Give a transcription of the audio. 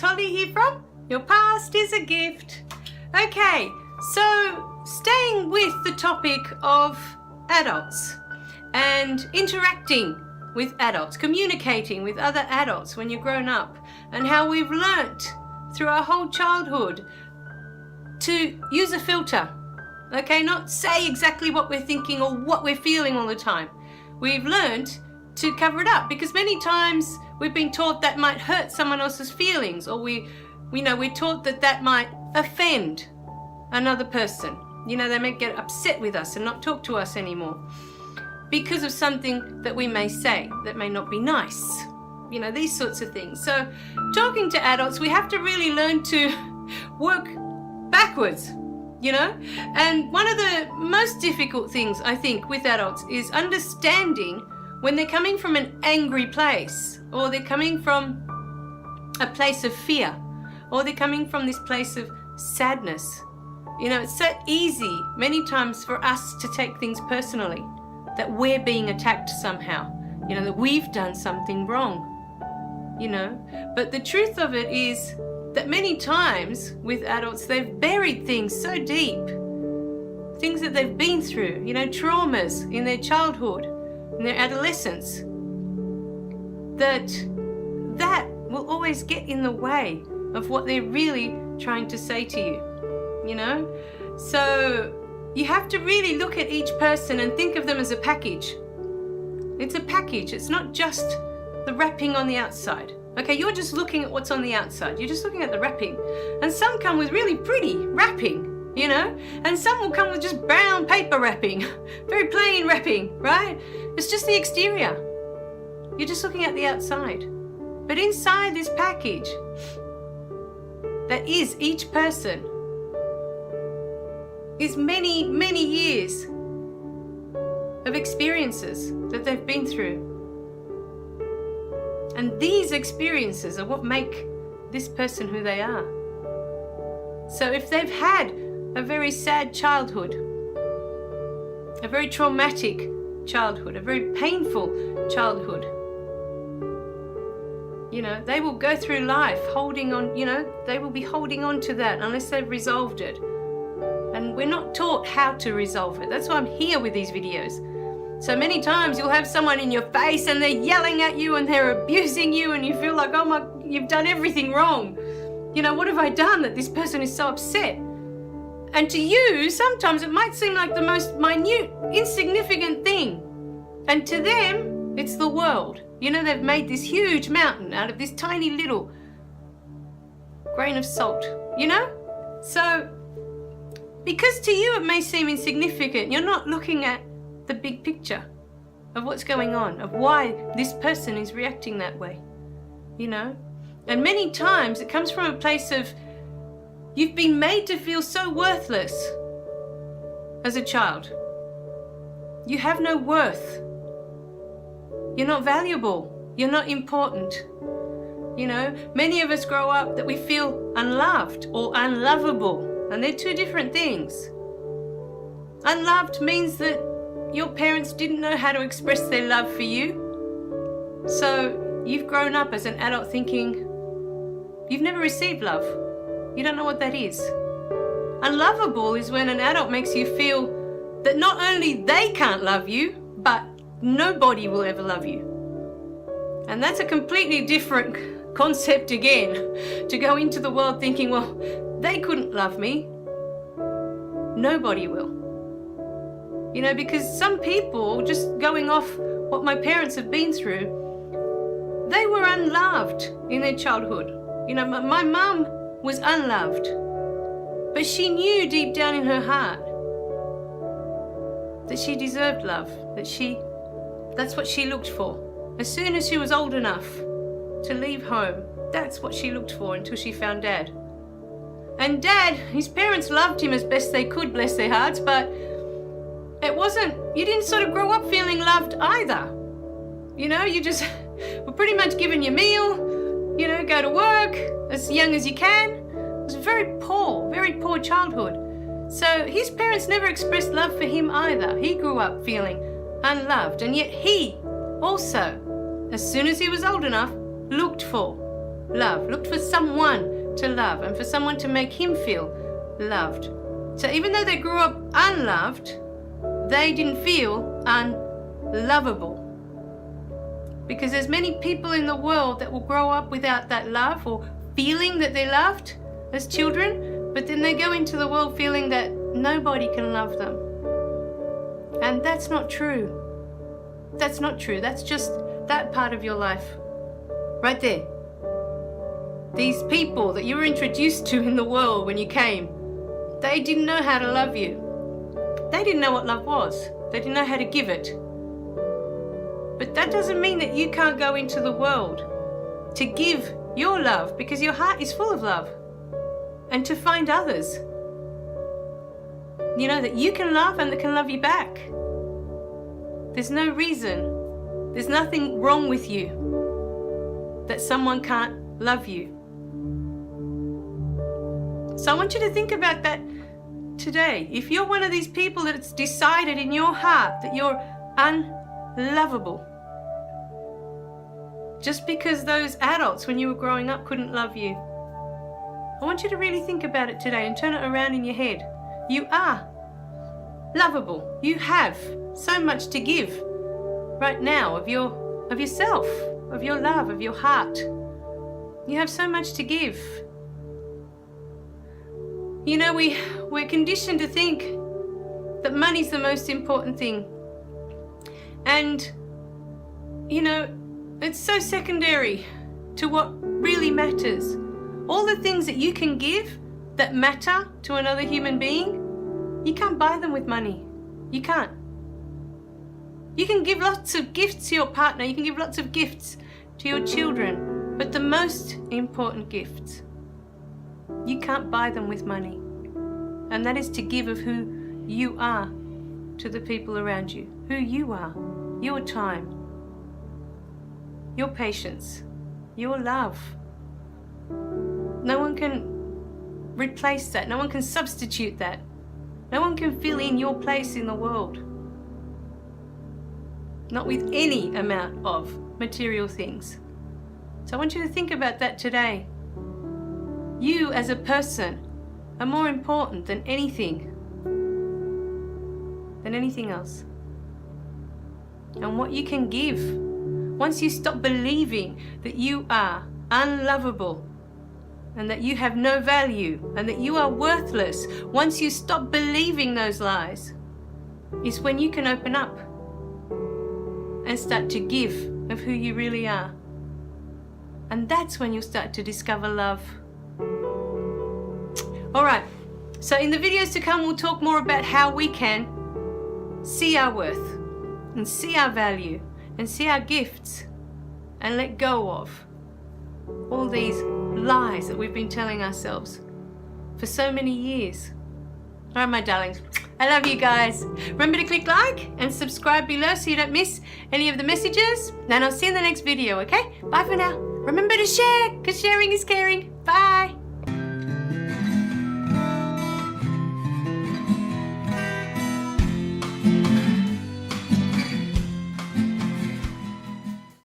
Holly here from Your Past is a Gift. Okay, so staying with the topic of adults and interacting with adults, communicating with other adults when you're grown up, and how we've learnt through our whole childhood to use a filter. Okay, not say exactly what we're thinking or what we're feeling all the time. We've learned to cover it up because many times we've been taught that might hurt someone else's feelings, or we're taught that might offend another person. They may get upset with us and not talk to us anymore because of something that we may say that may not be nice. These sorts of things. So talking to adults, we have to really learn to work backwards. And one of the most difficult things I think with adults is understanding when they're coming from an angry place, or they're coming from a place of fear, or they're coming from this place of sadness. It's so easy many times for us to take things personally, that we're being attacked somehow, that we've done something wrong, But the truth of it is that many times with adults, they've buried things so deep, things that they've been through, traumas in their childhood, in their adolescence, that will always get in the way of what they're really trying to say to you, So you have to really look at each person and think of them as a package. It's a package. It's not just the wrapping on the outside. Okay, you're just looking at what's on the outside. You're just looking at the wrapping. And some come with really pretty wrapping, and some will come with just brown paper wrapping, very plain wrapping, right? It's just the exterior. You're just looking at the outside. But inside this package, that is each person, is many, many years of experiences that they've been through. And these experiences are what make this person who they are. So if they've had a very sad childhood, a very traumatic childhood, a very painful childhood, they will go through life holding on, they will be holding on to that unless they've resolved it. And we're not taught how to resolve it. That's why I'm here with these videos. So many times you'll have someone in your face and they're yelling at you and they're abusing you, and you feel like, oh my, you've done everything wrong. What have I done that this person is so upset? And to you, sometimes it might seem like the most minute, insignificant thing. And to them, it's the world. They've made this huge mountain out of this tiny little grain of salt, So, because to you it may seem insignificant, you're not looking at the big picture of what's going on, of why this person is reacting that way, And many times it comes from a place of you've been made to feel so worthless as a child. You have no worth. You're not valuable. You're not important. Many of us grow up that we feel unloved or unlovable, and they're two different things. Unloved means that your parents didn't know how to express their love for you. So you've grown up as an adult thinking you've never received love. You don't know what that is. Unlovable is when an adult makes you feel that not only they can't love you, but nobody will ever love you. And that's a completely different concept again, to go into the world thinking, well, they couldn't love me. Nobody will. Because some people, just going off what my parents have been through, they were unloved in their childhood. My mum was unloved, but she knew deep down in her heart that she deserved love, that's what she looked for. As soon as she was old enough to leave home, that's what she looked for until she found Dad. And Dad, his parents loved him as best they could, bless their hearts, but you didn't sort of grow up feeling loved either. You just were pretty much given your meal, go to work as young as you can. It was a very poor childhood. So his parents never expressed love for him either. He grew up feeling unloved, and yet he also, as soon as he was old enough, looked for love, looked for someone to love and for someone to make him feel loved. So even though they grew up unloved, they didn't feel unlovable. Because there's many people in the world that will grow up without that love or feeling that they're loved as children, but then they go into the world feeling that nobody can love them. And that's not true. That's not true. That's just that part of your life. Right there. These people that you were introduced to in the world when you came, they didn't know how to love you. They didn't know what love was. They didn't know how to give it. But that doesn't mean that you can't go into the world to give your love, because your heart is full of love, and to find others, you know, that you can love and that can love you back. There's no reason, there's nothing wrong with you that someone can't love you. So I want you to think about that today. If you're one of these people that's decided in your heart that you're unlovable, just because those adults when you were growing up couldn't love you, I want you to really think about it today and turn it around in your head. You are lovable. You have so much to give right now of yourself, of your love, of your heart. You have so much to give. You know, we're conditioned to think that money's the most important thing. And, you know, it's so secondary to what really matters. All the things that you can give that matter to another human being, you can't buy them with money. You can't. You can give lots of gifts to your partner, you can give lots of gifts to your children, but the most important gifts, you can't buy them with money. And that is to give of who you are to the people around you. Who you are, your time, your patience, your love. No one can replace that. No one can substitute that. No one can fill in your place in the world. Not with any amount of material things. So I want you to think about that today. You as a person are more important than anything else. And what you can give, once you stop believing that you are unlovable and that you have no value and that you are worthless, once you stop believing those lies, is when you can open up and start to give of who you really are. And that's when you'll start to discover love. All right, so in the videos to come, we'll talk more about how we can see our worth and see our value and see our gifts and let go of all these lies that we've been telling ourselves for so many years. All right, my darlings, I love you guys. Remember to click like and subscribe below so you don't miss any of the messages. And I'll see you in the next video, okay? Bye for now. Remember to share, because sharing is caring. Bye.